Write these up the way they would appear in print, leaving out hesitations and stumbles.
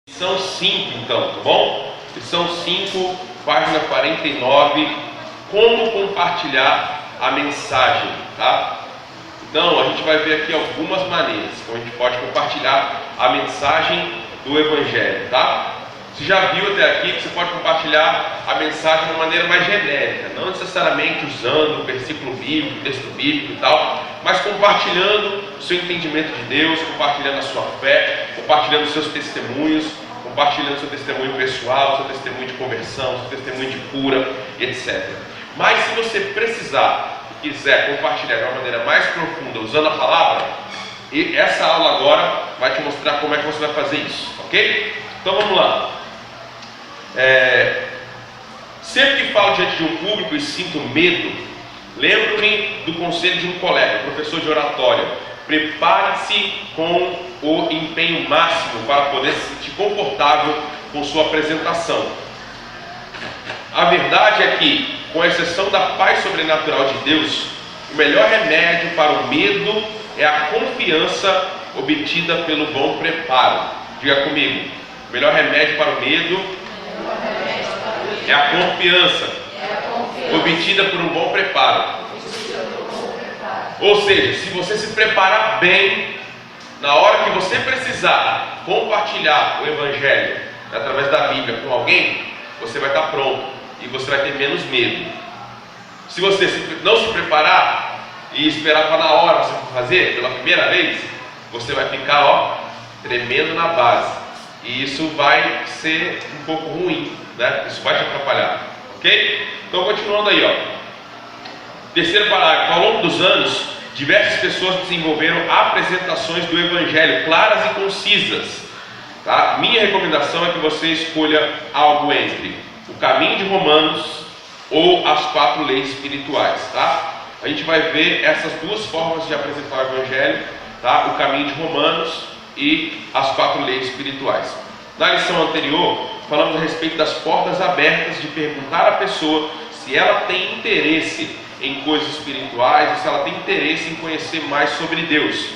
Lição 5, então, tá bom? Lição 5, página 49, como compartilhar a mensagem, tá? Então, a gente vai ver aqui algumas maneiras como a gente pode compartilhar a mensagem do Evangelho, tá? Você já viu até aqui que você pode compartilhar a mensagem de uma maneira mais genérica, não necessariamente usando o versículo bíblico, o texto bíblico e tal, mas compartilhando o seu entendimento de Deus, compartilhando a sua fé, compartilhando os seus testemunhos, compartilhando o seu testemunho pessoal, o seu testemunho de conversão, o seu testemunho de cura, etc. Mas se você precisar e quiser compartilhar de uma maneira mais profunda, usando a palavra, e essa aula agora vai te mostrar como é que você vai fazer isso, ok? Então vamos lá. Sempre que falo diante de um público e sinto medo, lembro-me do conselho de um colega, professor de oratória. Prepare-se com o empenho máximo para poder se sentir confortável com sua apresentação. A verdade é que, com exceção da paz sobrenatural de Deus, o melhor remédio para o medo é a confiança obtida pelo bom preparo. Diga comigo, o melhor remédio para o medo é a confiança obtida por um bom preparo. Ou seja, se você se preparar bem, na hora que você precisar compartilhar o Evangelho através da Bíblia com alguém, você vai estar pronto e você vai ter menos medo. Se você não se preparar e esperar para na hora você fazer pela primeira vez, você vai ficar tremendo na base. E isso vai ser um pouco ruim, né? Isso vai te atrapalhar, ok? Então continuando aí, terceiro parágrafo. Ao longo dos anos, diversas pessoas desenvolveram apresentações do Evangelho claras e concisas, tá? Minha recomendação é que você escolha algo entre o caminho de Romanos ou as 4 leis espirituais, tá? A gente vai ver essas duas formas de apresentar o Evangelho, tá? O caminho de Romanos e as 4 leis espirituais. Na lição anterior, falamos a respeito das portas abertas de perguntar à pessoa se ela tem interesse em coisas espirituais ou se ela tem interesse em conhecer mais sobre Deus.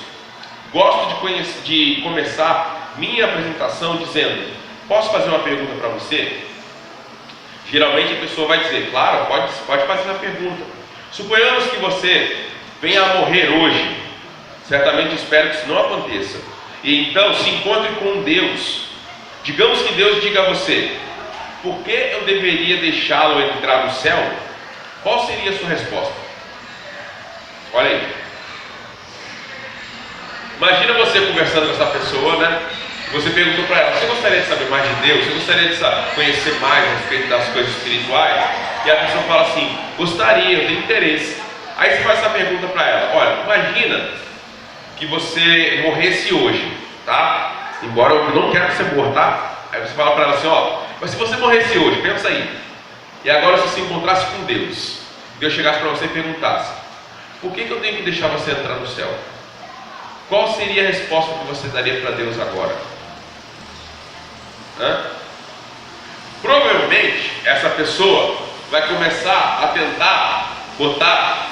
Gosto de começar minha apresentação dizendo: posso fazer uma pergunta para você? Geralmente a pessoa vai dizer: claro, pode fazer uma pergunta. Suponhamos que você venha a morrer hoje. Certamente espero que isso não aconteça. E então se encontre com Deus. Digamos que Deus diga a você: por que eu deveria deixá-lo entrar no céu? Qual seria a sua resposta? Olha aí. Imagina você conversando com essa pessoa, né? Você perguntou para ela: você gostaria de saber mais de Deus? Você gostaria de conhecer mais a respeito das coisas espirituais? E a pessoa fala assim: gostaria, eu tenho interesse. Aí você faz essa pergunta para ela: olha, imagina que você morresse hoje, tá? Embora eu não quero que você morra, tá? Aí você fala para ela assim: mas se você morresse hoje, pensa aí, e agora você se encontrasse com Deus, Deus chegasse para você e perguntasse: por que eu tenho que deixar você entrar no céu? Qual seria a resposta que você daria para Deus agora? Provavelmente essa pessoa vai começar a tentar botar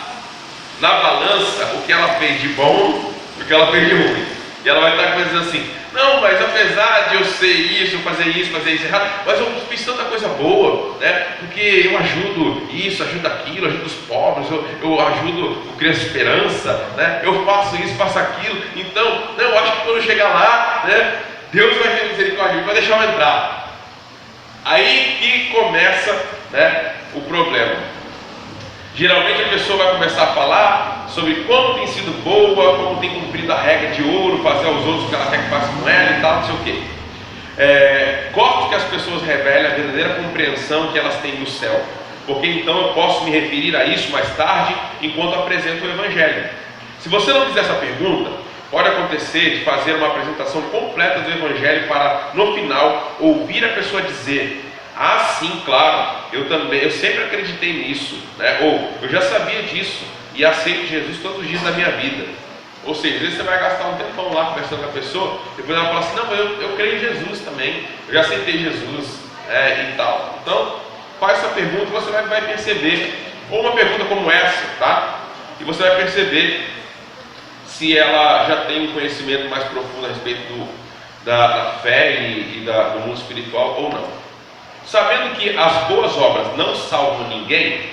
na balança o que ela fez de bom e o que ela fez de ruim. E ela vai estar dizendo assim: não, mas apesar de eu ser isso, fazer isso errado, mas eu fiz tanta coisa boa, né? Porque eu ajudo isso, ajudo aquilo, ajudo os pobres, eu ajudo o Criança Esperança, né? Eu faço isso, faço aquilo. Então, eu acho que quando eu chegar lá, né, Deus vai ter misericórdia, vai deixar eu entrar. Aí que começa, né, o problema. Geralmente a pessoa vai começar a falar sobre como tem sido boa, como tem cumprido a regra de ouro, fazer aos outros o que ela quer que faça com ela e tal, não sei o quê. Gosto que as pessoas revelem a verdadeira compreensão que elas têm do céu, porque então eu posso me referir a isso mais tarde, enquanto apresento o Evangelho. Se você não fizer essa pergunta, pode acontecer de fazer uma apresentação completa do Evangelho para, no final, ouvir a pessoa dizer: ah, sim, claro, eu sempre acreditei nisso, né? Ou eu já sabia disso e aceito Jesus todos os dias da minha vida. Ou seja, às vezes você vai gastar um tempão lá conversando com a pessoa, depois ela fala assim: não, mas eu creio em Jesus também, eu já aceitei Jesus, e tal. Então, faz essa pergunta e você vai perceber, ou uma pergunta como essa, tá? E você vai perceber se ela já tem um conhecimento mais profundo a respeito da fé e do mundo espiritual ou não. Sabendo que as boas obras não salvam ninguém,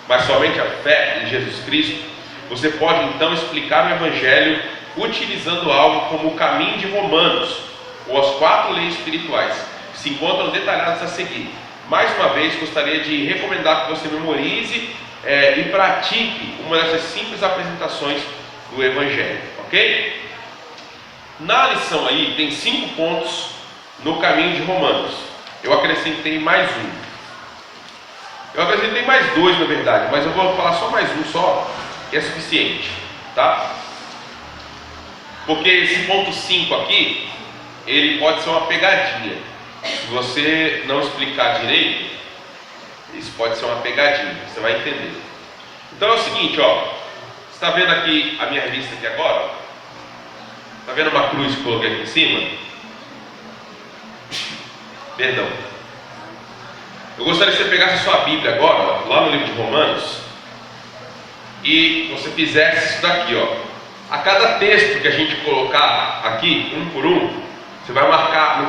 mas somente a fé em Jesus Cristo, você pode então explicar o Evangelho utilizando algo como o caminho de Romanos, ou as 4 leis espirituais, que se encontram detalhadas a seguir. Mais uma vez, gostaria de recomendar que você memorize e pratique uma dessas simples apresentações do Evangelho, ok? Na lição aí, tem 5 pontos no caminho de Romanos. Eu acrescentei mais um. Eu acrescentei mais 2, na verdade, mas eu vou falar só mais um só, que é suficiente, tá? Porque esse ponto 5 aqui, ele pode ser uma pegadinha. Se você não explicar direito, isso pode ser uma pegadinha, você vai entender. Então é o seguinte, ó. Você está vendo aqui a minha revista aqui agora? Está vendo uma cruz que eu coloquei aqui em cima? Perdão. Eu gostaria que você pegasse a sua Bíblia agora, lá no livro de Romanos, e você fizesse isso daqui, ó. A cada texto que a gente colocar aqui, um por um, você vai marcar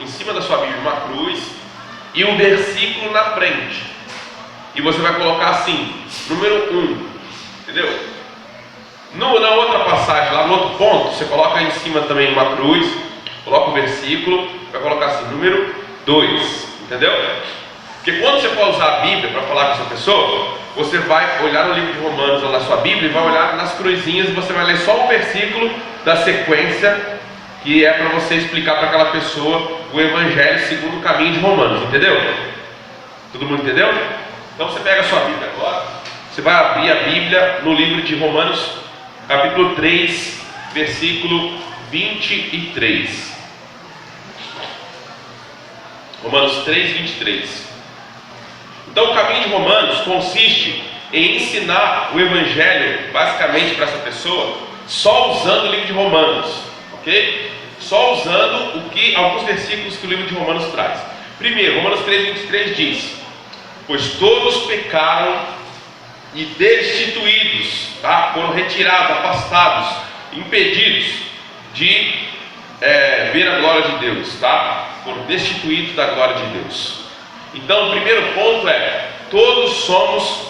em cima da sua Bíblia uma cruz e um versículo na frente. E você vai colocar assim, número 1, entendeu? Na outra passagem, lá no outro ponto, você coloca em cima também uma cruz, coloca o versículo, vai colocar assim, número 2, entendeu? Porque quando você for usar a Bíblia para falar com essa pessoa, você vai olhar no livro de Romanos, lá na sua Bíblia, e vai olhar nas cruzinhas, e você vai ler só o versículo da sequência, que é para você explicar para aquela pessoa o Evangelho segundo o caminho de Romanos, entendeu? Todo mundo entendeu? Então você pega a sua Bíblia agora, você vai abrir a Bíblia no livro de Romanos, capítulo 3, versículo 23. Romanos 3, 23. Então o caminho de Romanos consiste em ensinar o Evangelho, basicamente, para essa pessoa, só usando o livro de Romanos, ok? Só usando alguns versículos que o livro de Romanos traz. Primeiro, Romanos 3, 23 diz: pois todos pecaram e destituídos, tá? Foram retirados, afastados, impedidos de ver a glória de Deus, tá? Foram destituídos da glória de Deus. Então o primeiro ponto é: todos somos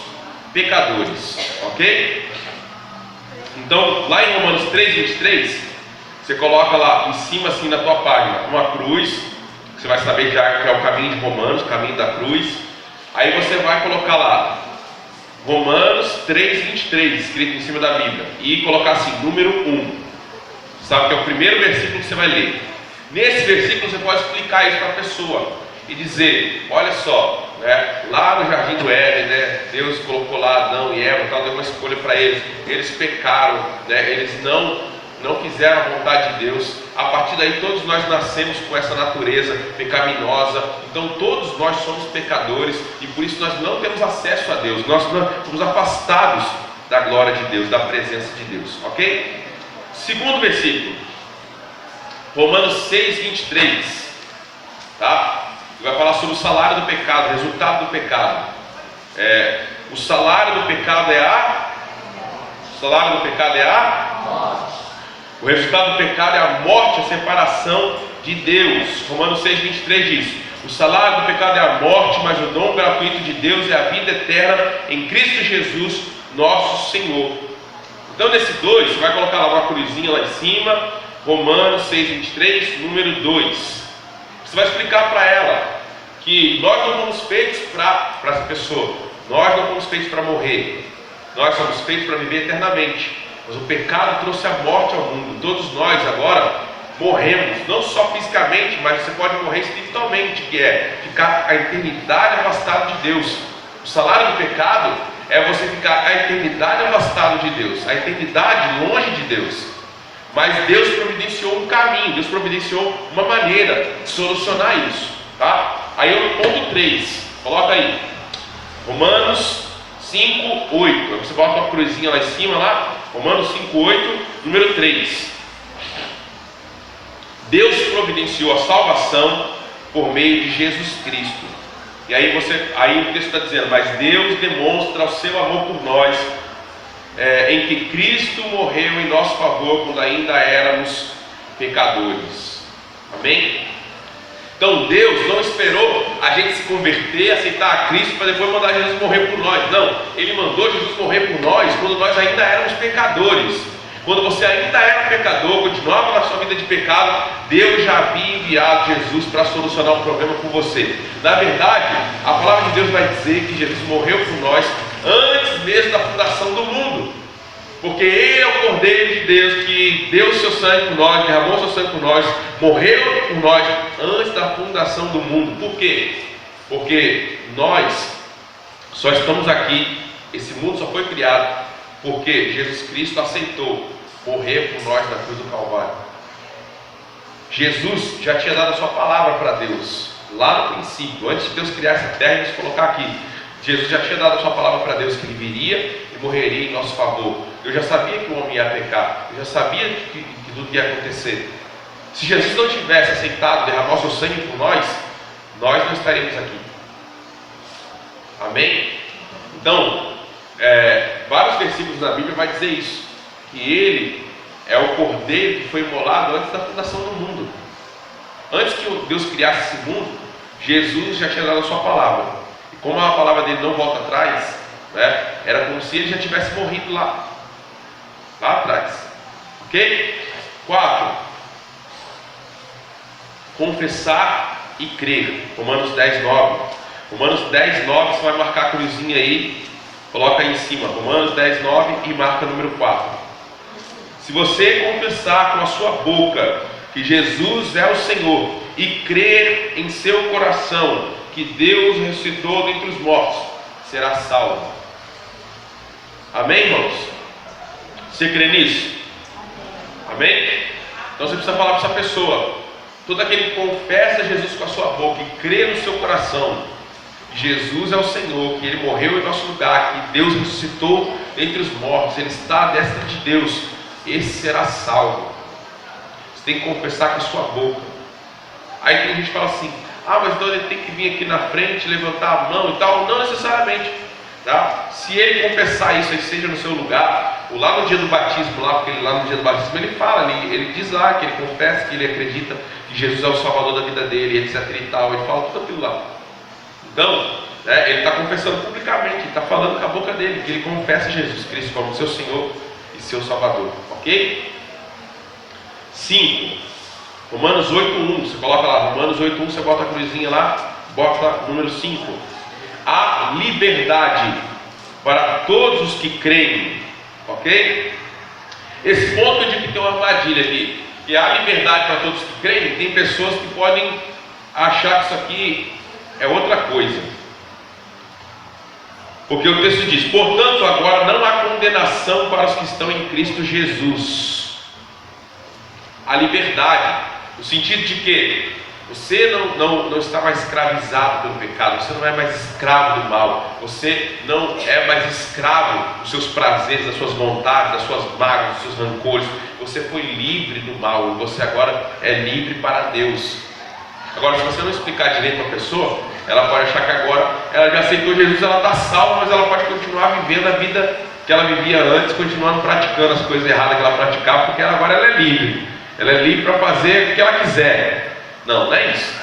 pecadores, ok? Então lá em Romanos 3, 23, você coloca lá em cima, assim, na tua página, uma cruz, que você vai saber que é o caminho de Romanos, o caminho da cruz. Aí você vai colocar lá Romanos 3, 23, escrito em cima da Bíblia, e colocar assim, número 1, sabe, que é o primeiro versículo que você vai ler. Nesse versículo você pode explicar isso para a pessoa e dizer: olha só, né, lá no Jardim do Éden, né, Deus colocou lá Adão e Eva, deu uma escolha para eles pecaram, né, eles não fizeram a vontade de Deus. A partir daí todos nós nascemos com essa natureza pecaminosa. Então todos nós somos pecadores e por isso nós não temos acesso a Deus. Nós somos afastados da glória de Deus, da presença de Deus, ok? Segundo versículo, Romanos 6, 23, tá? Vai falar sobre o salário do pecado, o resultado do pecado. O salário do pecado é a morte. O resultado do pecado é a morte, a separação de Deus. Romanos 6, 23 diz: o salário do pecado é a morte, mas o dom gratuito de Deus é a vida eterna em Cristo Jesus, nosso Senhor. Então nesse 2, você vai colocar lá uma cruzinha lá em cima, Romanos 6, 23, número 2. Você vai explicar para ela que nós não fomos feitos para essa pessoa, nós não fomos feitos para morrer, nós somos feitos para viver eternamente. Mas o pecado trouxe a morte ao mundo. Todos nós agora morremos, não só fisicamente, mas você pode morrer espiritualmente, que é ficar a eternidade afastado de Deus. O salário do pecado é você ficar a eternidade afastado de Deus, a eternidade longe de Deus. Mas Deus providenciou um caminho, Deus providenciou uma maneira de solucionar isso, tá? Aí no ponto 3, coloca aí, Romanos 5, 8. Você bota uma cruzinha lá em cima, lá, Romanos 5, 8, número 3. Deus providenciou a salvação por meio de Jesus Cristo. E aí o texto está dizendo: mas Deus demonstra o seu amor por nós, em que Cristo morreu em nosso favor quando ainda éramos pecadores. Amém? Então Deus não esperou a gente se converter, aceitar a Cristo para depois mandar Jesus morrer por nós. Não, Ele mandou Jesus morrer por nós quando nós ainda éramos pecadores. Quando você ainda era pecador, continuava na sua vida de pecado, Deus já havia enviado Jesus para solucionar o problema por você. Na verdade, a palavra de Deus vai dizer que Jesus morreu por nós antes mesmo da fundação do mundo. Porque Ele é o Cordeiro de Deus que deu o seu sangue por nós, derramou o seu sangue por nós, morreu por nós antes da fundação do mundo. Por quê? Porque nós só estamos aqui, esse mundo só foi criado porque Jesus Cristo aceitou morrer por nós na cruz do Calvário. Jesus já tinha dado a sua palavra para Deus, lá no princípio, antes de Deus criar essa terra e nos colocar aqui. Jesus já tinha dado a sua palavra para Deus que Ele viria e morreria em nosso favor. Eu já sabia que o homem ia pecar, eu já sabia que tudo ia acontecer. Se Jesus não tivesse aceitado derramar o seu sangue por nós não estaríamos aqui. Amém? Então, vários versículos da Bíblia vai dizer isso, que Ele é o Cordeiro que foi imolado antes da fundação do mundo. Antes que Deus criasse esse mundo, Jesus já tinha dado a sua palavra. E como a palavra dele não volta atrás, né, era como se ele já tivesse morrido lá atrás. Ok? 4. Confessar e crer. Romanos 10, 9. Romanos 10, 9, você vai marcar a cruzinha aí, coloca aí em cima, Romanos 10, 9 e marca número 4. Se você confessar com a sua boca que Jesus é o Senhor e crer em seu coração que Deus ressuscitou dentre os mortos, será salvo. Amém, irmãos? Você crê nisso? Amém? Então você precisa falar para essa pessoa: todo aquele que confessa Jesus com a sua boca e crê no seu coração que Jesus é o Senhor, que Ele morreu em nosso lugar, que Deus ressuscitou entre os mortos, Ele está à destra de Deus, esse será salvo. Você tem que confessar com a sua boca. Aí tem gente que fala assim: mas então ele tem que vir aqui na frente, levantar a mão e tal. Não necessariamente, tá? Se ele confessar isso aí, seja no seu lugar, ou lá no dia do batismo, porque lá no dia do batismo ele fala, ele diz lá que ele confessa, que ele acredita que Jesus é o Salvador da vida dele, etc e tal. Ele fala tudo aquilo lá. Então, ele está confessando publicamente, ele está falando com a boca dele, que ele confessa Jesus Cristo como seu Senhor e seu Salvador. Ok? 5. Romanos 8.1, você coloca lá, Romanos 8.1, você bota a cruzinha lá, bota número 5. Há liberdade para todos os que creem, ok? Esse ponto eu digo que tem uma armadilha aqui, que há liberdade para todos que creem. Tem pessoas que podem achar que isso aqui é outra coisa, porque o texto diz: portanto agora não há condenação para os que estão em Cristo Jesus. A liberdade, no sentido de que você não está mais escravizado pelo pecado, você não é mais escravo do mal, você não é mais escravo dos seus prazeres, das suas vontades, das suas mágoas, dos seus rancores. Você foi livre do mal, você agora é livre para Deus. Agora, se você não explicar direito para a pessoa, ela pode achar que agora ela já aceitou Jesus, ela está salva, mas ela pode continuar vivendo a vida que ela vivia antes, continuando praticando as coisas erradas que ela praticava, porque agora ela é livre. Ela é livre para fazer o que ela quiser. Não é isso.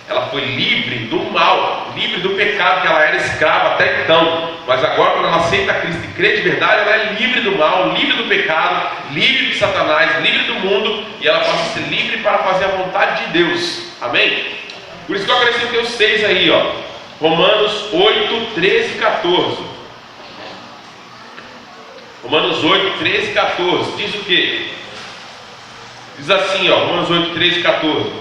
Ela foi livre do mal, livre do pecado, que ela era escrava até então. Mas agora, quando ela aceita Cristo e crê de verdade, ela é livre do mal, livre do pecado, livre de Satanás, livre do mundo, e ela passa a ser livre para fazer a vontade de Deus. Amém? Por isso que eu acrescentei os 6 aí, ó. Romanos 8, 13 e 14. Romanos 8, 13 e 14. Diz o quê? Diz assim, ó, Romanos 8, 13 e 14: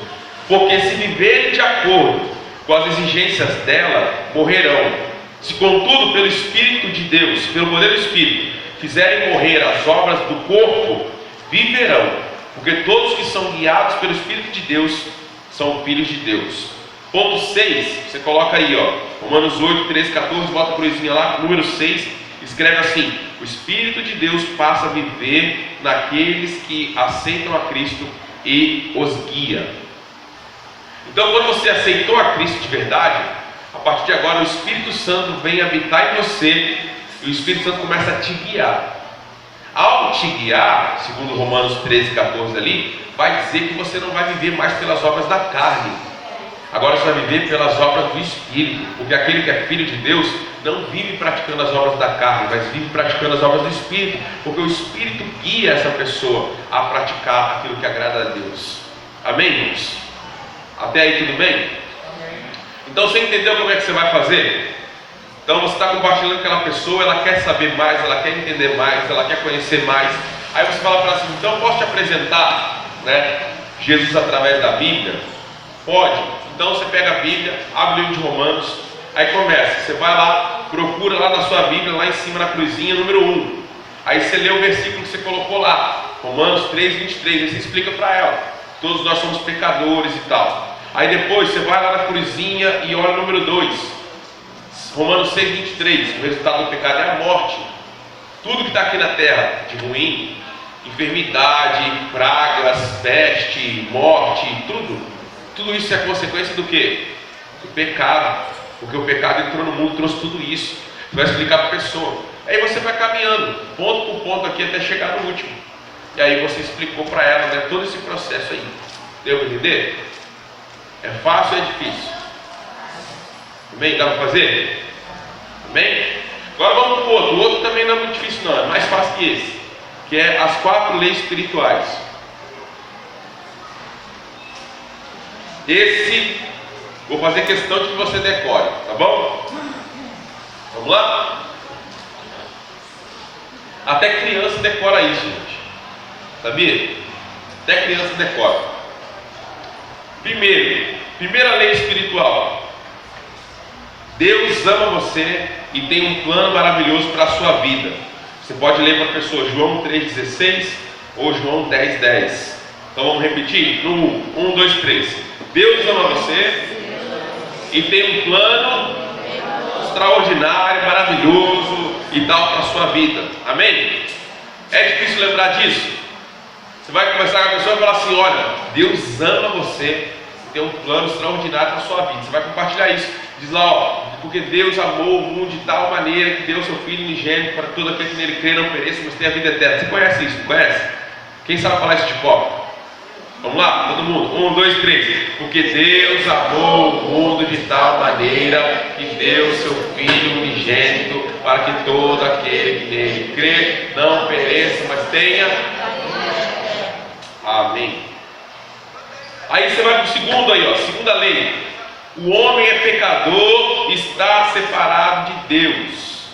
porque se viverem de acordo com as exigências dela, morrerão. Se contudo pelo Espírito de Deus, pelo poder do Espírito, fizerem morrer as obras do corpo, viverão. Porque todos que são guiados pelo Espírito de Deus são filhos de Deus. Ponto 6, você coloca aí, ó, Romanos 8, 13 e 14, bota a cruzinha lá, número 6, escreve assim: o Espírito de Deus passa a viver naqueles que aceitam a Cristo e os guia. Então, quando você aceitou a Cristo de verdade, a partir de agora o Espírito Santo vem habitar em você, e o Espírito Santo começa a te guiar. Ao te guiar, segundo Romanos 13, 14 ali, vai dizer que você não vai viver mais pelas obras da carne. Agora você vai viver pelas obras do Espírito, porque aquele que é filho de Deus não vive praticando as obras da carne, mas vive praticando as obras do Espírito, porque o Espírito guia essa pessoa a praticar aquilo que agrada a Deus. Amém, irmãos? Até aí tudo bem? Então você entendeu como é que você vai fazer? Então você está compartilhando com aquela pessoa, ela quer saber mais, ela quer entender mais, ela quer conhecer mais. Aí você fala para ela assim: então eu posso te apresentar, Jesus através da Bíblia? Pode. Então você pega a Bíblia, abre o livro de Romanos, aí começa, você vai lá, procura lá na sua Bíblia, lá em cima na cruzinha, número 1. Aí você lê o versículo que você colocou lá, Romanos 3, 23, aí você explica para ela, todos nós somos pecadores e tal. Aí depois você vai lá na cruzinha e olha o número 2, Romanos 6, 23, o resultado do pecado é a morte. Tudo que está aqui na terra de ruim, enfermidade, pragas, peste, morte, tudo isso é consequência do quê? Do pecado. Porque o pecado entrou no mundo e trouxe tudo isso. Você vai explicar para a pessoa. Aí você vai caminhando, ponto por ponto aqui até chegar no último. E aí você explicou para ela, todo esse processo aí. Deu para entender? É fácil ou é difícil? Amém? Dá para fazer? Amém? Agora vamos para o outro. O outro também não é muito difícil não, é mais fácil que esse. Que é as 4 leis espirituais. Esse, vou fazer questão de que você decore, tá bom? Vamos lá? Até criança decora isso, gente. Sabia? Até criança decora. Primeira lei espiritual. Deus ama você e tem um plano maravilhoso para a sua vida. Você pode ler para a pessoa João 3,16 ou João 10,10. Então vamos repetir? No 1, 2, 3. Deus ama você e tem um plano extraordinário, maravilhoso e tal para a sua vida. Amém? É difícil lembrar disso? Você vai conversar com a pessoa e falar assim: olha, Deus ama você e tem um plano extraordinário para a sua vida. Você vai compartilhar isso. Diz lá, porque Deus amou o mundo de tal maneira que deu seu Filho unigênito para todo aquele que nele crê não pereça, mas tenha a vida eterna. Você conhece isso? Não conhece? Quem sabe falar isso de copo? Vamos lá, todo mundo. 1, 2, 3. Porque Deus amou o mundo de tal maneira que deu seu Filho unigênito para que todo aquele que nele crê não pereça, mas tenha. Amém. Aí você vai para o segundo aí, segunda lei. O homem é pecador, está separado de Deus.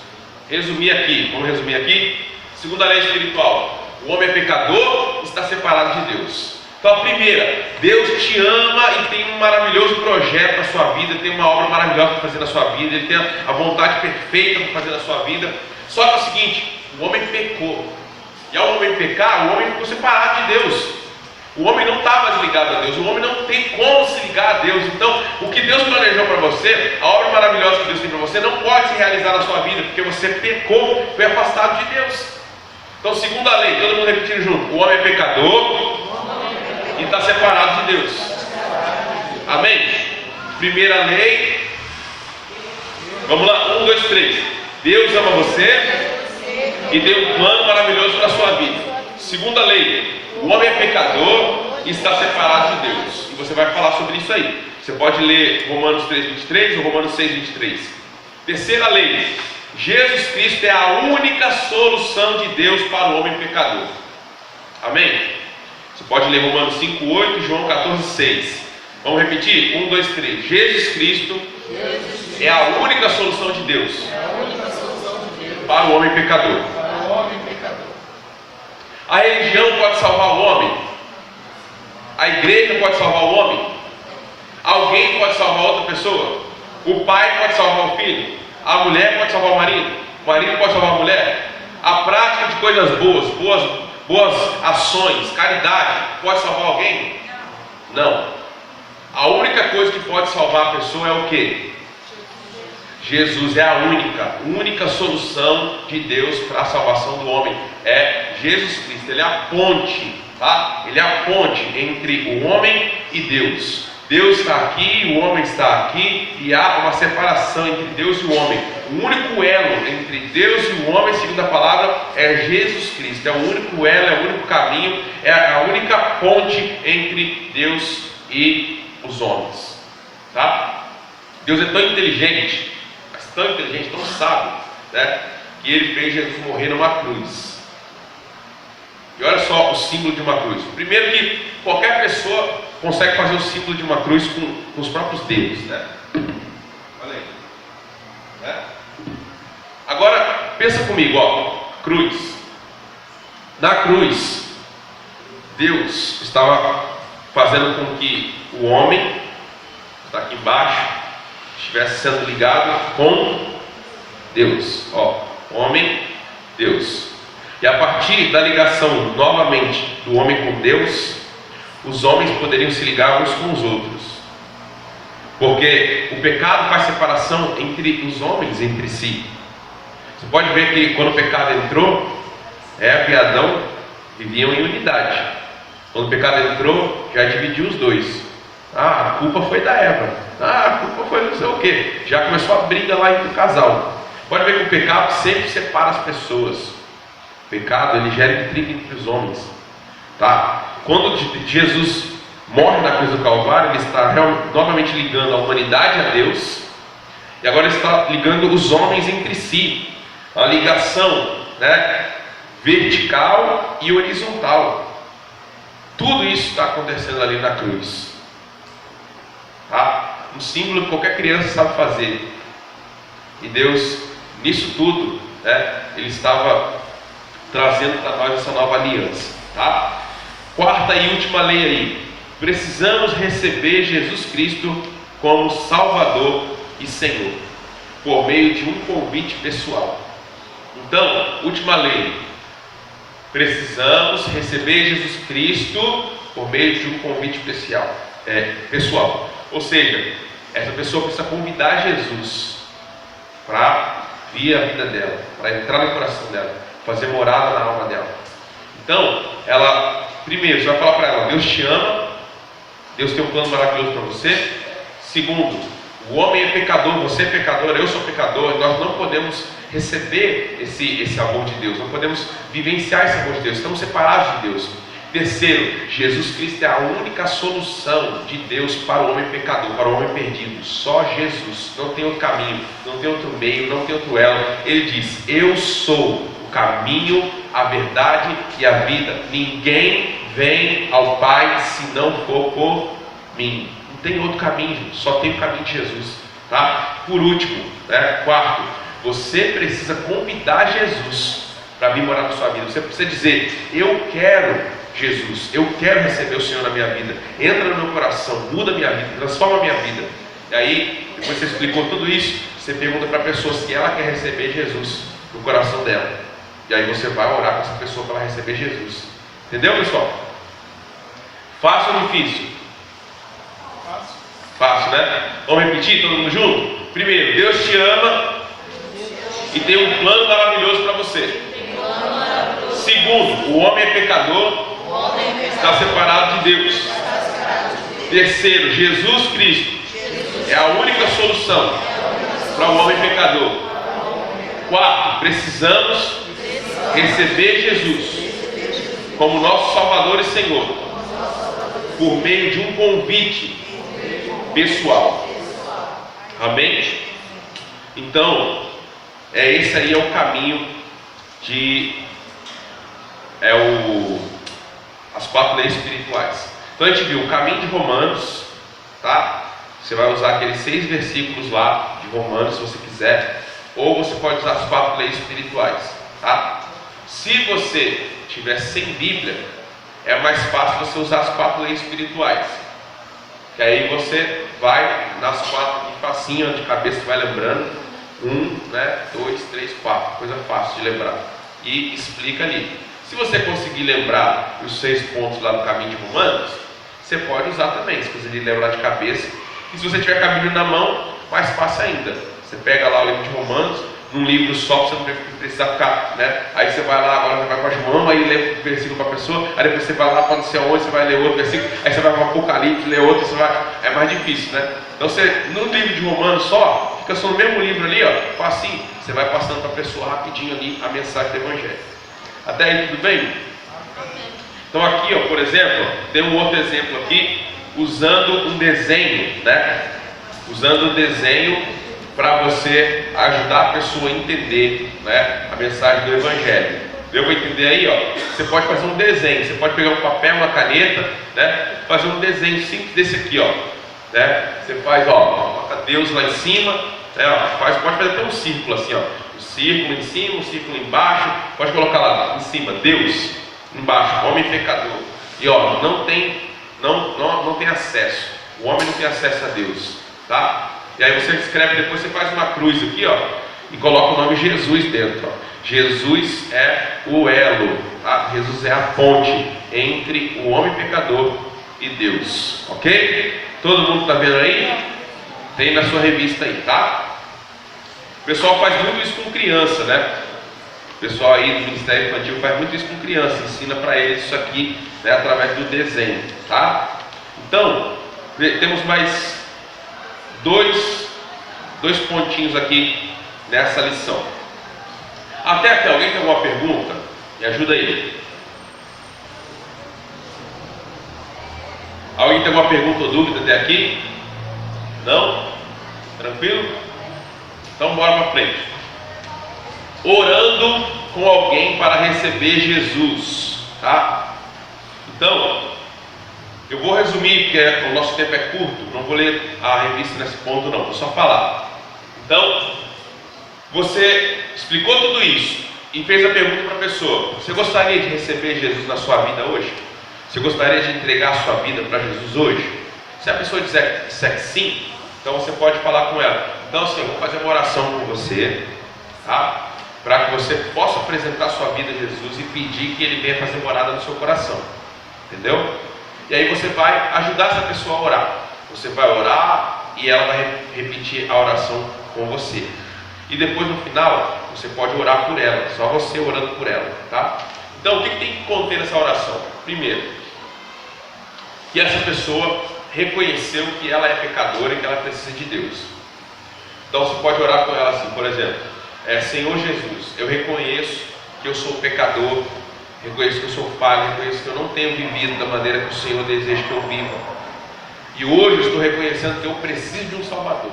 Vamos resumir aqui. Segunda lei espiritual. O homem é pecador, está separado de Deus. Então a primeira, Deus te ama e tem um maravilhoso projeto na sua vida, tem uma obra maravilhosa para fazer na sua vida, Ele tem a vontade perfeita para fazer na sua vida. Só que é o seguinte, o homem pecou. E ao homem pecar, o homem ficou separado de Deus. O homem não está mais ligado a Deus, o homem não tem como se ligar a Deus. Então, o que Deus planejou para você, a obra maravilhosa que Deus tem para você, não pode se realizar na sua vida, porque você pecou, foi afastado de Deus. Então, segunda lei, todo mundo repetindo junto: o homem é pecador e está separado de Deus. Amém? Primeira lei, vamos lá, 1, 2, 3. Deus ama você e tem um plano maravilhoso para a sua vida. Segunda lei, o homem é pecador e está separado de Deus. E você vai falar sobre isso aí. Você pode ler Romanos 3, 23 ou Romanos 6, 23. Terceira lei, Jesus Cristo é a única solução de Deus para o homem pecador. Amém? Você pode ler Romanos 5, 8 e João 14, 6. Vamos repetir? 1, 2, 3. Jesus Cristo é a única solução de Deus para o homem pecador. A religião pode salvar o homem? A igreja pode salvar o homem? Alguém pode salvar outra pessoa? O pai pode salvar o filho? A mulher pode salvar o marido pode salvar a mulher? A prática de coisas boas ações, caridade, pode salvar alguém? Não. A única coisa que pode salvar a pessoa é o quê? Jesus é a única solução de Deus para a salvação do homem. É Jesus Cristo. Ele é a ponte, tá? Ele é a ponte entre o homem e Deus. Deus está aqui, o homem está aqui, e há uma separação entre Deus e o homem. o único elo entre Deus e o homem, segundo a palavra, é Jesus Cristo. É o único elo, é o único caminho, é a única ponte entre Deus e os homens. Tá? Deus é tão inteligente, mas tão inteligente, tão sábio, né, que ele fez Jesus morrer numa cruz. E olha só o símbolo de uma cruz. Primeiro que qualquer pessoa consegue fazer o símbolo de uma cruz com os próprios dedos, né? Olha aí. Né? Agora, pensa comigo, ó, cruz. Na cruz, Deus estava fazendo com que o homem, que está aqui embaixo, estivesse sendo ligado com Deus. Ó, homem, Deus. E a partir da ligação novamente do homem com Deus, os homens poderiam se ligar uns com os outros. Porque o pecado faz separação entre os homens, entre si. Você pode ver que quando o pecado entrou, Eva e Adão viviam em unidade. Quando o pecado entrou, já dividiu os dois. Ah, a culpa foi da Eva. Ah, a culpa foi não sei o quê. Já começou a briga lá entre o casal. Pode ver que o pecado sempre separa as pessoas. O pecado, ele gera intriga entre os homens. Tá? Quando Jesus morre na cruz do Calvário, ele está novamente ligando a humanidade a Deus. E agora ele está ligando os homens entre si. A ligação, né, vertical e horizontal. Tudo isso está acontecendo ali na cruz. Tá? Um símbolo que qualquer criança sabe fazer. E Deus, nisso tudo, né, ele estava trazendo para nós essa nova aliança. Tá? Quarta e última lei aí. Precisamos receber Jesus Cristo como Salvador e Senhor, por meio de um convite pessoal. Então, última lei. Precisamos receber Jesus Cristo por meio de um convite pessoal. Ou seja, essa pessoa precisa convidar Jesus para vir a vida dela, para entrar no coração dela, fazer morada na alma dela. Então, ela, primeiro, você vai falar para ela: Deus te ama, Deus tem um plano maravilhoso para você. Segundo, o homem é pecador, você é pecador, eu sou pecador. Nós não podemos receber esse amor de Deus, não podemos vivenciar esse amor de Deus, estamos separados de Deus. Terceiro, Jesus Cristo é a única solução de Deus para o homem pecador, para o homem perdido. Só Jesus, não tem outro caminho, não tem outro meio, não tem outro elo. Ele diz: eu sou o caminho, a verdade e a vida. Ninguém vem ao Pai se não for por mim. Não tem outro caminho, só tem o caminho de Jesus. Tá? Por último, né, quarto, você precisa convidar Jesus para vir morar na sua vida. Você precisa dizer: eu quero Jesus, eu quero receber o Senhor na minha vida. Entra no meu coração, muda a minha vida, transforma a minha vida. E aí, depois você explicou tudo isso, você pergunta para a pessoa se ela quer receber Jesus no coração dela. E aí você vai orar com essa pessoa para ela receber Jesus. Entendeu, pessoal? Fácil ou difícil? Fácil. Fácil, né? Vamos repetir todo mundo junto? Primeiro, Deus te ama e tem um plano maravilhoso para você. Segundo, o homem é pecador, está separado de Deus. Terceiro, Jesus Cristo é a única solução para o homem pecador. Quarto, precisamos receber Jesus como nosso Salvador e Senhor por meio de um convite pessoal. Amém? Então, esse aí é o caminho as 4 leis espirituais. Então a gente viu o caminho de Romanos, tá? Você vai usar aqueles 6 versículos lá de Romanos, se você quiser, ou você pode usar as 4 leis espirituais, tá? Se você tiver sem Bíblia, é mais fácil você usar as 4 leis espirituais, que aí você vai nas 4 de facinho, de cabeça, vai lembrando. 1, né, 2, 3, 4, coisa fácil de lembrar, e explica ali. Se você conseguir lembrar os 6 pontos lá no caminho de Romanos, você pode usar também, se conseguir lembrar de cabeça. E se você tiver caminho na mão, mais fácil ainda. Você pega lá o livro de Romanos, num livro só, para você não precisar ficar, né? Aí você vai lá, agora você vai para João, aí lê o versículo para a pessoa, aí depois você vai lá para não sei aonde, você vai ler outro versículo, aí você vai para o Apocalipse, lê outro, você vai... é mais difícil, né? Então você, no livro de Romanos só, fica só no mesmo livro ali, ó, facinho, você vai passando para a pessoa rapidinho ali a mensagem do Evangelho. Até aí tudo bem? Então aqui, ó, por exemplo, tem um outro exemplo aqui, usando um desenho, né? Usando o desenho para você ajudar a pessoa a entender, né, a mensagem do Evangelho. Deu para entender aí? Ó? Você pode fazer um desenho, você pode pegar um papel, uma caneta, né, fazer um desenho simples desse aqui, ó, né? Você faz, ó, coloca Deus lá em cima, né, ó, pode fazer até um círculo assim, ó, um círculo em cima, um círculo embaixo, pode colocar lá em cima Deus, embaixo homem pecador. E ó, não tem acesso. O homem não tem acesso a Deus, tá? E aí você escreve, depois você faz uma cruz aqui, ó, e coloca o nome Jesus dentro, ó. Jesus é o elo, tá? Jesus é a ponte entre o homem pecador e Deus, ok? Todo mundo está vendo aí? Tem na sua revista aí, tá? O pessoal faz muito isso com criança, né? O pessoal aí do Ministério Infantil faz muito isso com criança, ensina para eles isso aqui, né, através do desenho, tá? Então, temos mais dois pontinhos aqui nessa lição. Até aqui, alguém tem alguma pergunta? Me ajuda aí. Alguém tem alguma pergunta ou dúvida até aqui? Não? Tranquilo? Então bora para frente. Orando com alguém para receber Jesus, tá? Então, eu vou resumir, porque o nosso tempo é curto, não vou ler a revista nesse ponto não, vou só falar. Então, você explicou tudo isso e fez a pergunta para a pessoa: você gostaria de receber Jesus na sua vida hoje? Você gostaria de entregar a sua vida para Jesus hoje? Se a pessoa disser que sim, então você pode falar com ela: então assim, eu vou fazer uma oração com você, tá? Para que você possa apresentar a sua vida a Jesus e pedir que Ele venha fazer morada no seu coração, entendeu? E aí você vai ajudar essa pessoa a orar. Você vai orar e ela vai repetir a oração com você. E depois no final, você pode orar por ela, só você orando por ela, tá? Então o que tem que conter essa oração? Primeiro, que essa pessoa reconheceu que ela é pecadora e que ela precisa de Deus. Então você pode orar com ela assim, por exemplo: Senhor Jesus, eu reconheço que eu sou pecador, reconheço que eu sou falho, reconheço que eu não tenho vivido da maneira que o Senhor deseja que eu viva. E hoje eu estou reconhecendo que eu preciso de um Salvador.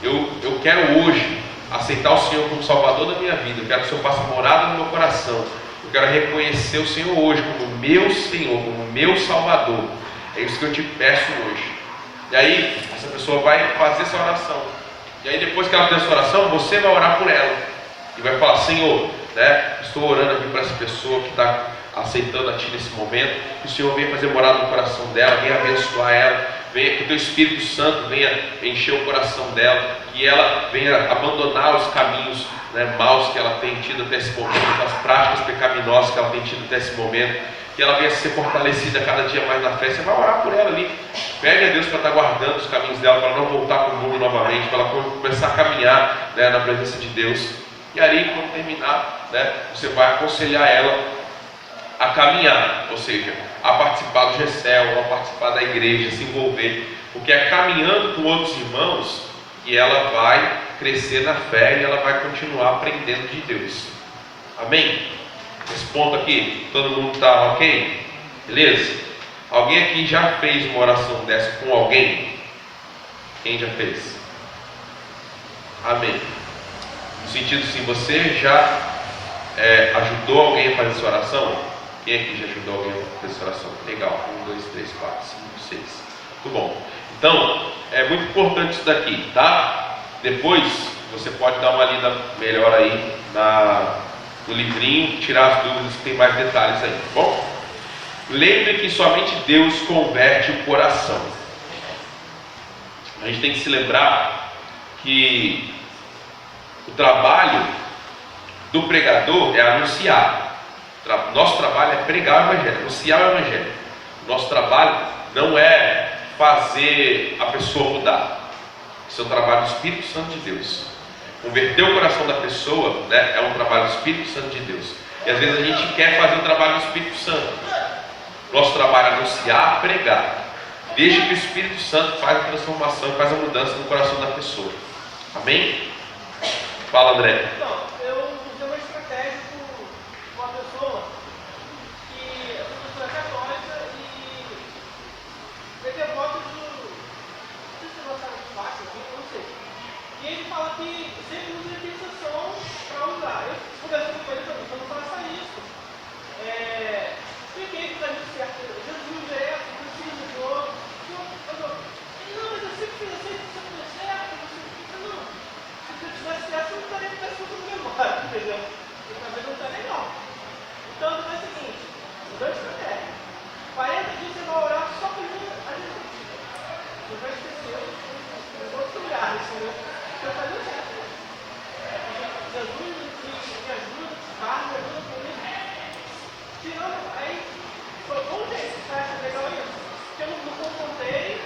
Eu quero hoje aceitar o Senhor como Salvador da minha vida. Eu quero que o Senhor faça morada no meu coração. Eu quero reconhecer o Senhor hoje como meu Senhor, como meu Salvador. É isso que eu te peço hoje. E aí, essa pessoa vai fazer essa oração. E aí, depois que ela fizer essa oração, você vai orar por ela. E vai falar: Senhor, né, estou orando aqui para essa pessoa que está aceitando a Ti nesse momento. Que o Senhor venha fazer morada no coração dela, venha abençoar ela. Venha, que o Teu Espírito Santo venha encher o coração dela. Que ela venha abandonar os caminhos, né, maus que ela tem tido até esse momento, as práticas pecaminosas que ela tem tido até esse momento. Que ela venha ser fortalecida cada dia mais na fé. Você vai orar por ela ali. Pede a Deus para estar guardando os caminhos dela, para ela não voltar para o mundo novamente, para ela começar a caminhar, né, na presença de Deus. E aí, quando terminar, né, você vai aconselhar ela a caminhar, ou seja, a participar do GCEL, a participar da igreja, se envolver, porque é caminhando com outros irmãos que ela vai crescer na fé e ela vai continuar aprendendo de Deus. Amém? Esse ponto aqui, todo mundo está ok? Beleza? Alguém aqui já fez uma oração dessa com alguém? Quem já fez? Amém. No sentido assim, você já ajudou alguém a fazer essa oração? Quem aqui já ajudou alguém a fazer essa oração? Legal. 1, 2, 3, 4, 5, 6. Muito bom. Então, é muito importante isso daqui, tá? Depois, você pode dar uma lida melhor aí no livrinho, tirar as dúvidas que tem mais detalhes aí, tá bom? Lembre que somente Deus converte o coração. A gente tem que se lembrar que o trabalho do pregador é anunciar. Nosso trabalho é pregar o Evangelho, anunciar o Evangelho. Nosso trabalho não é fazer a pessoa mudar. Isso é o trabalho do Espírito Santo de Deus. Converter o coração da pessoa, né, é um trabalho do Espírito Santo de Deus. E às vezes a gente quer fazer o trabalho do Espírito Santo. Nosso trabalho é anunciar, pregar. Deixa que o Espírito Santo faz a transformação, faz a mudança no coração da pessoa. Amém? Fala, André. Então, eu usei uma estratégia com uma pessoa que essa pessoa é católica e ele tem voto de. Não sei se você gostaram de faixa, não sei. E ele fala que sempre usa repetição para usar. Eu conversando com ele também, então não faça isso. Expliquei que está dando certo. Jesus é essa, precisa de outro. Não, mas eu sempre fiz assim, isso não deu certo, você fica, não. Se você tivesse certo, não estaria com essa outra memória, entendeu? E talvez não está legal. Então, é o seguinte, mudando de estratégia. 40 dias você vai orar só para a gente. Você vai esquecer os outros lugares, entendeu? Então, vai dar certo. Jesus me ajuda, me ajuda com isso. Tirando, aí, foi bom jeito, você acha legal isso? Porque eu não confrontei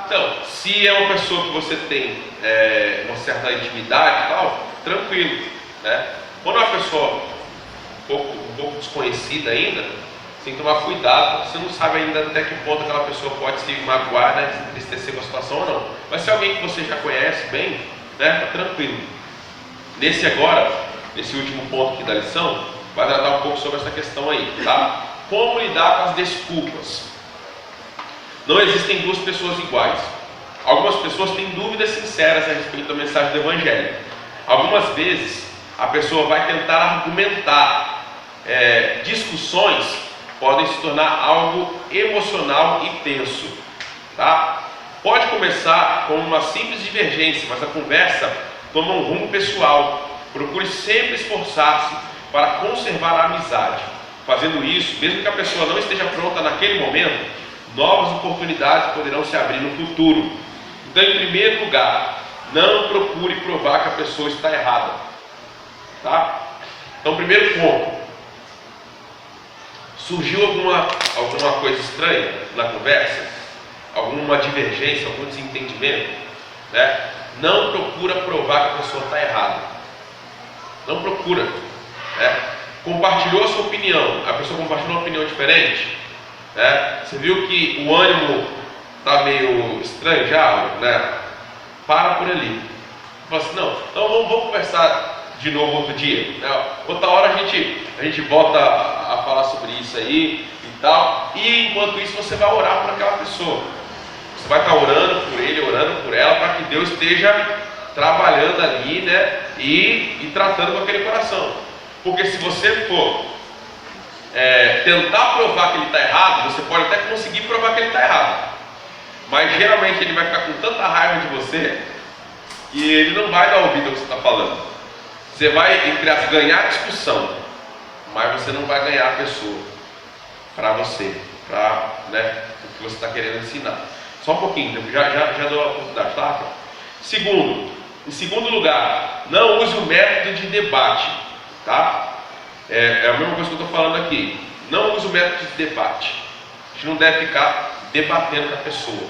Então, se é uma pessoa que você tem uma certa intimidade e tal, tranquilo, né? Quando é uma pessoa um pouco desconhecida ainda, você tem que tomar cuidado, porque você não sabe ainda até que ponto aquela pessoa pode se magoar, né, se entristecer com a situação ou não. Mas se é alguém que você já conhece bem, né, tá tranquilo. Nesse último ponto aqui da lição, vai tratar um pouco sobre essa questão aí, tá? Como lidar com as desculpas. Não existem duas pessoas iguais. Algumas pessoas têm dúvidas sinceras a respeito da mensagem do Evangelho. Algumas vezes a pessoa vai tentar argumentar. Discussões podem se tornar algo emocional e tenso, tá? Pode começar com uma simples divergência, mas a conversa toma um rumo pessoal. Procure sempre esforçar-se para conservar a amizade. Fazendo isso, mesmo que a pessoa não esteja pronta naquele momento, novas oportunidades poderão se abrir no futuro. Então, em primeiro lugar, não procure provar que a pessoa está errada, tá? Então, primeiro ponto: surgiu alguma coisa estranha na conversa, alguma divergência, algum desentendimento, né? Não procura provar que a pessoa está errada. Não procura, né? Compartilhou a sua opinião, a pessoa compartilhou uma opinião diferente, né? Você viu que o ânimo está meio estranho já, né? Para por ali. Fala assim, não, então vamos conversar de novo outro dia, né? Outra hora a gente volta a falar sobre isso aí e tal. E enquanto isso você vai orar por aquela pessoa. Você vai estar orando por ele, orando por ela, para que Deus esteja trabalhando ali, né? E tratando com aquele coração. Porque se você for tentar provar que ele está errado, você pode até conseguir provar que ele está errado. Mas geralmente ele vai ficar com tanta raiva de você que ele não vai dar ouvido ao que você está falando. Você vai, entre as, ganhar a discussão, mas você não vai ganhar a pessoa para você, para, né, o que você está querendo ensinar. Só um pouquinho, já dou a oportunidade, tá? Em segundo lugar, não use o método de debate, tá? É a mesma coisa que eu estou falando aqui. Não use o método de debate. A gente não deve ficar debatendo com a pessoa.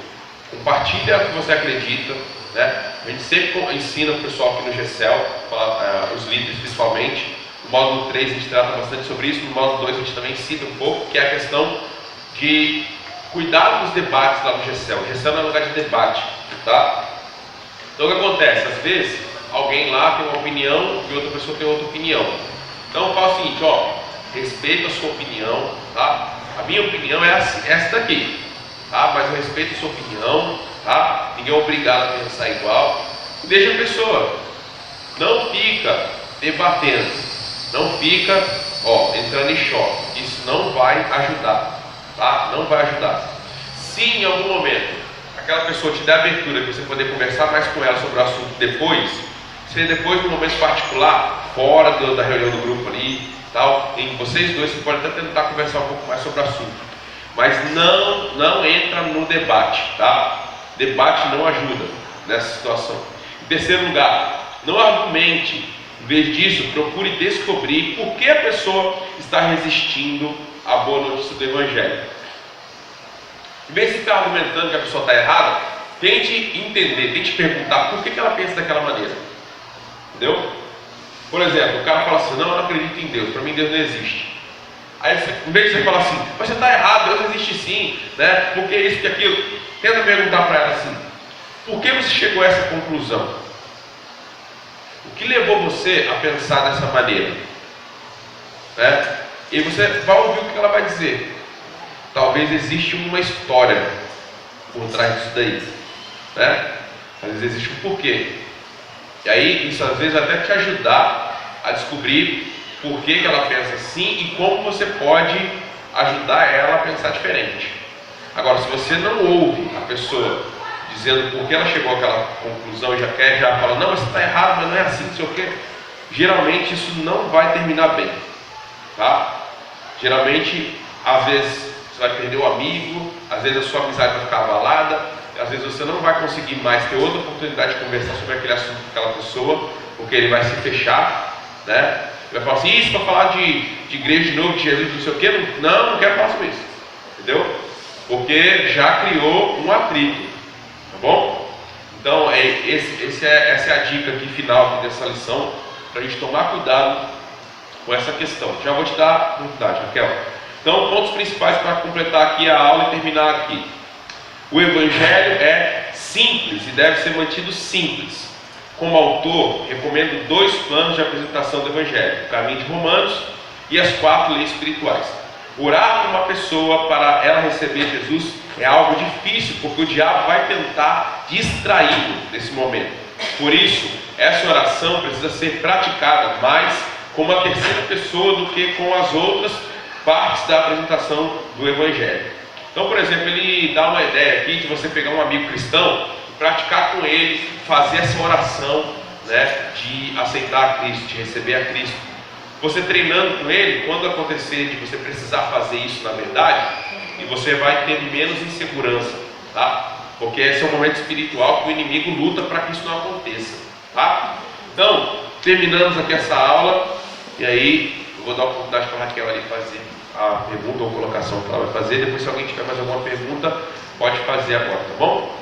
Compartilha o que você acredita, né? A gente sempre ensina o pessoal aqui no GECEL, os líderes principalmente. No módulo 3 a gente trata bastante sobre isso. No módulo 2 a gente também cita um pouco, que é a questão de cuidar dos debates lá no GECEL. O GECEL não é lugar de debate, tá? Então o que acontece? Às vezes alguém lá tem uma opinião e outra pessoa tem outra opinião. Então fala o seguinte, respeito a sua opinião, tá? A minha opinião é essa daqui, tá? Mas eu respeito a sua opinião, tá? Ninguém é obrigado a pensar igual. Deixa a pessoa. Não fica debatendo, não fica entrando em choque. Isso não vai ajudar, tá? Não vai ajudar. Se em algum momento aquela pessoa te der abertura de você poder conversar mais com ela sobre o assunto depois, seja depois de um momento particular, fora da reunião do grupo ali, tal, em vocês dois, você pode até tentar conversar um pouco mais sobre o assunto, mas não entra no debate, tá? Debate não ajuda nessa situação. Em terceiro lugar, não argumente. Em vez disso, procure descobrir por que a pessoa está resistindo à boa notícia do Evangelho. Em vez de ficar argumentando que a pessoa está errada, tente entender, tente perguntar por que ela pensa daquela maneira. Entendeu? Por exemplo, o cara fala assim, não, eu não acredito em Deus, para mim Deus não existe. Aí, em vez de você falar assim, mas você está errado, Deus existe sim, né? Porque isso, porque aquilo. Tenta perguntar para ela assim, por que você chegou a essa conclusão? O que levou você a pensar dessa maneira? Né? E você vai ouvir o que ela vai dizer. Talvez existe uma história por trás disso daí, né? Às vezes existe um porquê. E aí, isso às vezes vai até te ajudar a descobrir por que ela pensa assim e como você pode ajudar ela a pensar diferente. Agora, se você não ouve a pessoa dizendo por que ela chegou àquela conclusão e já fala, não, mas você está errado, mas não é assim, não sei o quê, geralmente isso não vai terminar bem, tá? Geralmente, às vezes você vai perder o amigo, às vezes a sua amizade vai ficar abalada, às vezes você não vai conseguir mais ter outra oportunidade de conversar sobre aquele assunto com aquela pessoa, porque ele vai se fechar, né? Ele vai falar assim, isso para falar de igreja de novo, de Jesus, não sei o quê, não quero falar sobre isso, entendeu? Porque já criou um atrito, tá bom? Então, essa é a dica aqui final aqui dessa lição, para a gente tomar cuidado com essa questão. Já vou te dar a oportunidade, Raquel. Então, pontos principais para completar aqui a aula e terminar aqui. O Evangelho é simples e deve ser mantido simples. Como autor, recomendo 2 planos de apresentação do Evangelho: o caminho de Romanos e as 4 leis espirituais. Orar por uma pessoa para ela receber Jesus é algo difícil, porque o diabo vai tentar distraí-lo nesse momento. Por isso, essa oração precisa ser praticada mais como a terceira pessoa do que com as outras partes da apresentação do Evangelho. Então, por exemplo, ele dá uma ideia aqui de você pegar um amigo cristão e praticar com ele, fazer essa oração, né, de aceitar a Cristo, de receber a Cristo. Você treinando com ele, quando acontecer de você precisar fazer isso na verdade, e você vai ter menos insegurança, tá? Porque esse é um momento espiritual que o inimigo luta para que isso não aconteça, tá? Então, terminamos aqui essa aula, e aí eu vou dar a oportunidade para a Raquel ali fazer a pergunta ou colocação que ela vai fazer. Depois, se alguém tiver mais alguma pergunta, pode fazer agora, tá bom?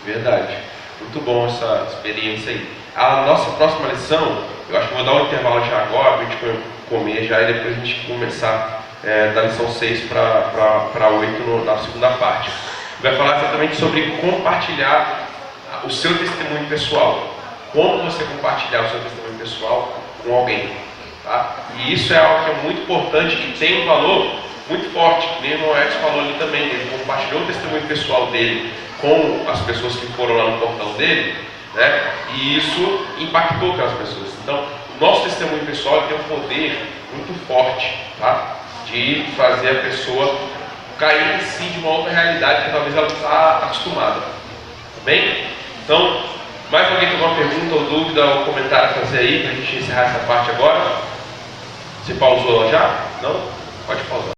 Verdade. Muito bom essa experiência aí. A nossa próxima lição, eu acho que vou dar um intervalo já agora, para a gente comer já e depois a gente começar da lição 6 para 8 na segunda parte. Vai falar exatamente sobre compartilhar o seu testemunho pessoal. Como você compartilhar o seu testemunho pessoal com alguém. Tá? E isso é algo que é muito importante e tem um valor muito forte. O irmão Edson falou ali também, ele compartilhou o testemunho pessoal dele com as pessoas que foram lá no portão dele, né? E isso impactou aquelas pessoas. Então, o nosso testemunho pessoal tem um poder muito forte, tá? De fazer a pessoa cair em si de uma outra realidade que talvez ela não está acostumada. Tá bem? Então, mais alguém tem alguma pergunta ou dúvida ou comentário a fazer aí, para a gente encerrar essa parte agora? Você pausou já? Não? Pode pausar.